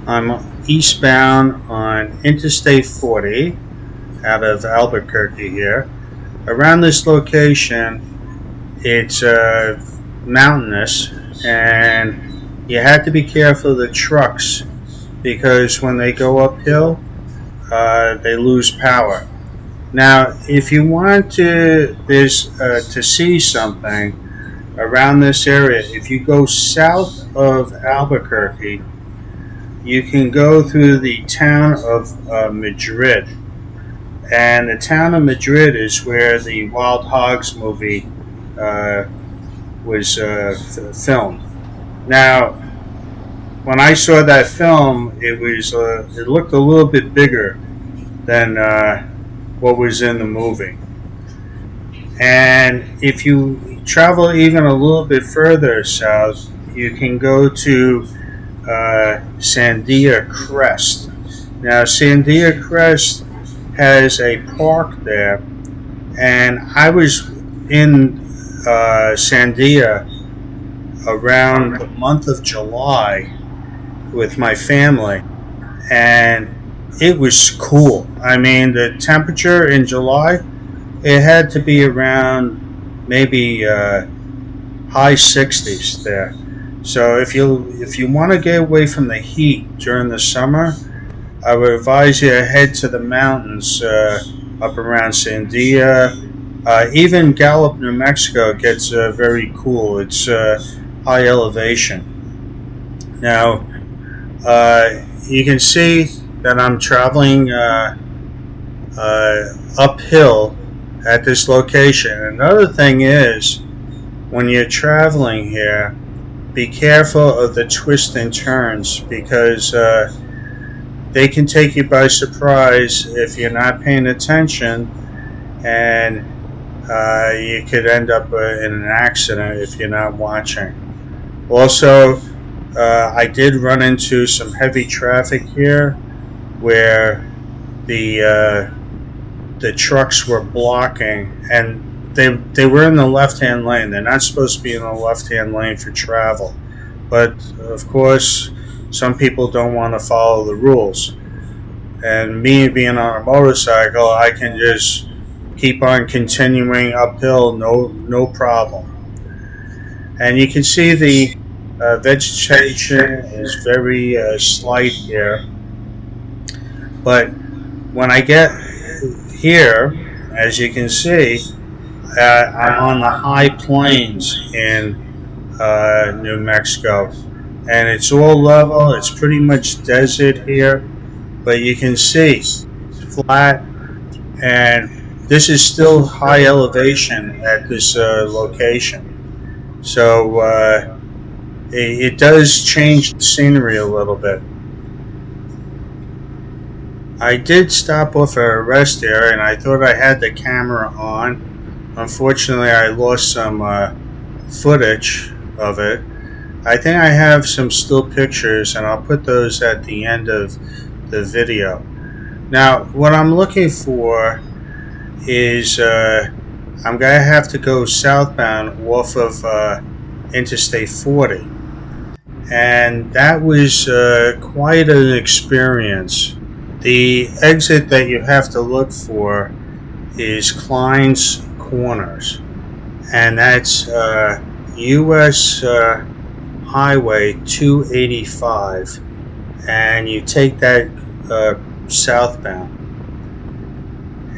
I'm eastbound on Interstate 40 out of Albuquerque here. Around this location, it's mountainous, and you have to be careful of the trucks because when they go uphill, they lose power. Now, if you want to see something around this area, if you go south of Albuquerque, you can go through the town of Madrid. And the town of Madrid is where the Wild Hogs movie was filmed. Now, when I saw that film, it looked a little bit bigger than what was in the movie. And if you travel even a little bit further south, you can go to Sandia Crest. Now, Sandia Crest has a park there, and I was in Sandia around the month of July with my family, and it was cool. I mean, the temperature in July, it had to be around maybe high 60s there. So if you want to get away from the heat during the summer, I would advise you to head to the mountains up around Sandia. Even Gallup, New Mexico gets very cool. It's high elevation. Now, you can see that I'm traveling uphill at this location. Another thing is, when you're traveling here, be careful of the twists and turns because they can take you by surprise if you're not paying attention, and you could end up in an accident if you're not watching. Also, I did run into some heavy traffic here where the trucks were blocking, and they were in the left-hand lane. They're not supposed to be in the left-hand lane for travel, but of course some people don't want to follow the rules. And me being on a motorcycle, I can just keep on continuing uphill, no problem. And you can see the vegetation is very slight here. But when I get here, as you can see, I'm on the high plains in New Mexico, and it's all level. It's pretty much desert here, but you can see it's flat, and this is still high elevation at this location. So it does change the scenery a little bit. I did stop off at a rest here, and I thought I had the camera on. Unfortunately, I lost some footage of it. I think I have some still pictures, and I'll put those at the end of the video. Now, what I'm looking for is I'm going to have to go southbound off of Interstate 40. And that was quite an experience. The exit that you have to look for is Clines Corners, and that's U.S. Highway 285, and you take that southbound.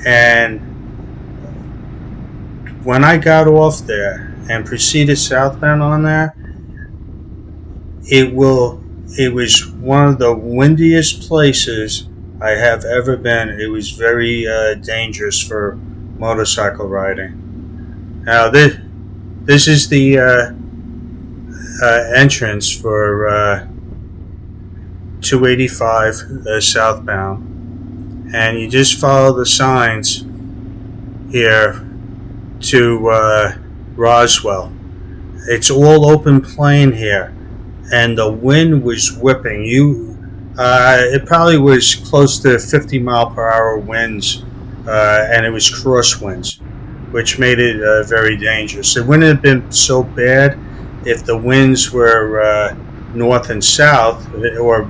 And when I got off there and proceeded southbound on there, it was one of the windiest places I have ever been. It was very dangerous for motorcycle riding. Now this is the entrance for 285 southbound, and you just follow the signs here to Roswell. It's all open plain here, and the wind was whipping. It probably was close to 50 mile per hour winds, and it was crosswinds, which made it very dangerous. It wouldn't have been so bad if the winds were north and south, or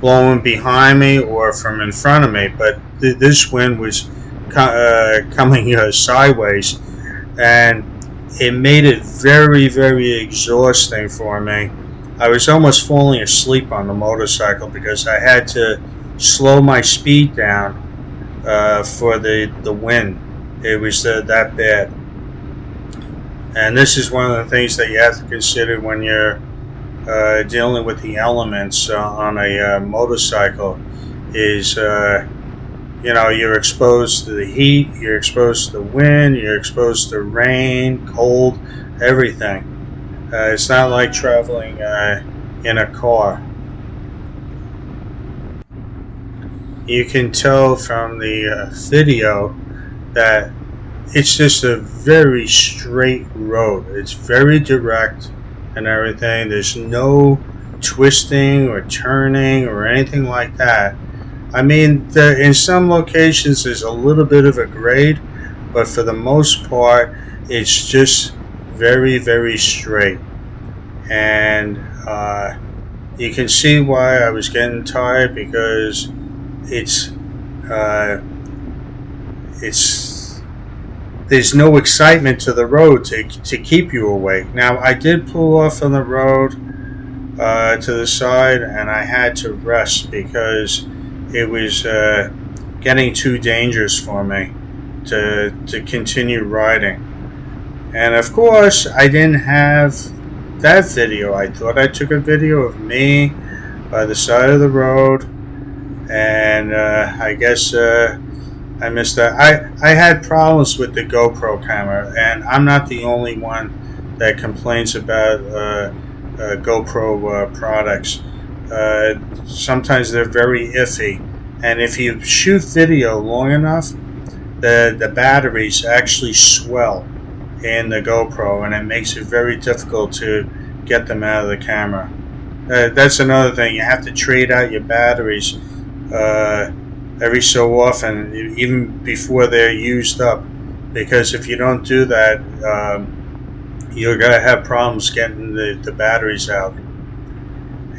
blowing behind me or from in front of me. But this wind was coming sideways, and it made it very, very exhausting for me. I was almost falling asleep on the motorcycle because I had to slow my speed down for the wind. It was that bad. And this is one of the things that you have to consider when you're dealing with the elements on a motorcycle is, you're exposed to the heat, you're exposed to the wind, you're exposed to rain, cold, everything. It's not like traveling in a car. You can tell from the video that it's just a very straight road. It's very direct and everything. There's no twisting or turning or anything like that. I mean, in some locations there's a little bit of a grade, but for the most part it's just very, very straight. And you can see why I was getting tired, because there's no excitement to the road to keep you awake. Now, I did pull off on the road to the side, and I had to rest because it was getting too dangerous for me to continue riding. And of course, I didn't have that video. I thought I took a video of me by the side of the road, and I guess I missed that. I had problems with the GoPro camera, and I'm not the only one that complains about GoPro products. Sometimes they're very iffy, and if you shoot video long enough, the batteries actually swell in the GoPro, and it makes it very difficult to get them out of the camera. That's another thing. You have to trade out your batteries every so often, even before they're used up, because if you don't do that, you're going to have problems getting the batteries out.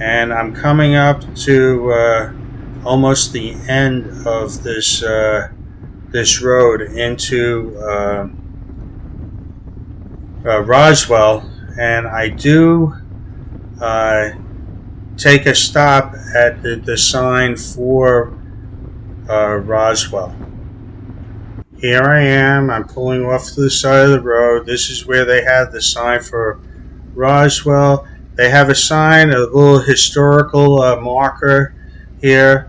And I'm coming up to almost the end of this road into Roswell, and I do take a stop at the sign for Roswell. Here I am. I'm pulling off to the side of the road. This is where they have the sign for Roswell. They have a sign, a little historical marker here.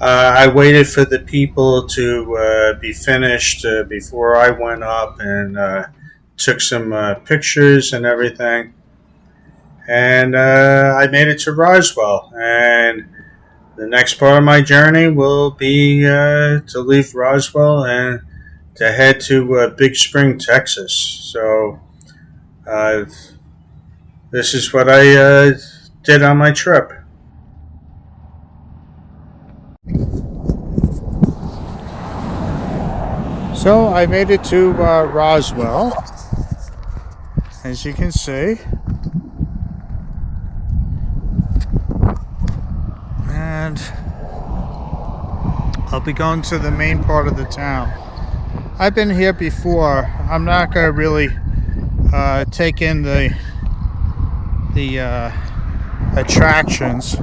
I waited for the people to be finished before I went up and took some pictures and everything. And I made it to Roswell. And the next part of my journey will be to leave Roswell and to head to Big Spring, Texas. So this is what I did on my trip. So I made it to Roswell, as you can see. And I'll be going to the main part of the town. I've been here before. I'm not going to really take in the attractions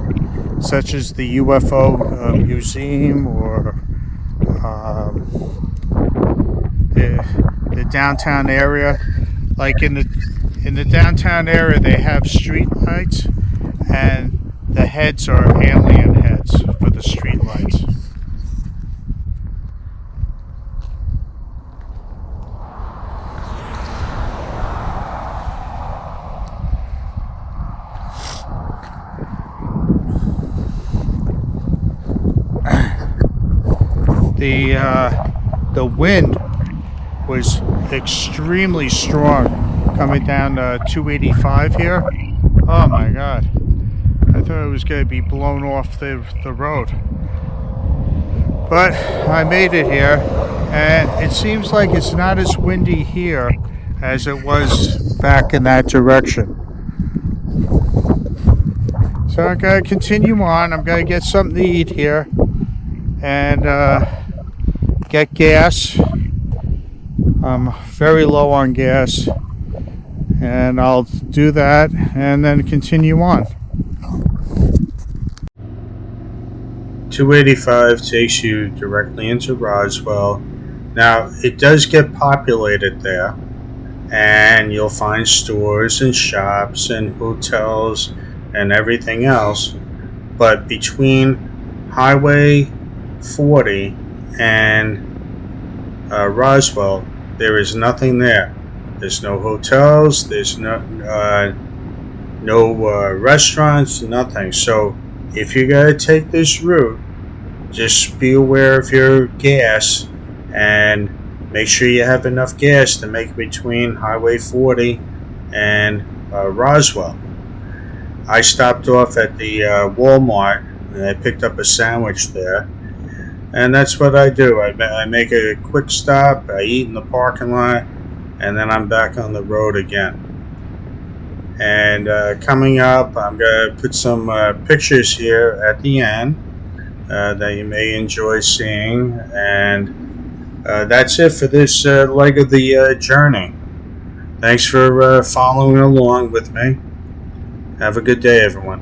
such as the UFO museum or the downtown area. Like in the downtown area, they have street lights, and the heads are alien heads for the street lights. The wind was extremely strong coming down 285 here. Oh my god. I thought it was going to be blown off the road. But I made it here, and it seems like it's not as windy here as it was back in that direction. So I'm going to continue on. I'm going to get something to eat here and get gas. I'm very low on gas, and I'll do that and then continue on. 285 takes you directly into Roswell. Now, it does get populated there, and you'll find stores and shops and hotels and everything else, but between Highway 40 and Roswell, there is nothing there. There's no hotels, there's no restaurants, nothing. So if you're going to take this route, just be aware of your gas and make sure you have enough gas to make it between Highway 40 and Roswell. I stopped off at the Walmart and I picked up a sandwich there. And that's what I do. I make a quick stop, I eat in the parking lot, and then I'm back on the road again. And coming up, I'm going to put some pictures here at the end that you may enjoy seeing. And that's it for this leg of the journey. Thanks for following along with me. Have a good day, everyone.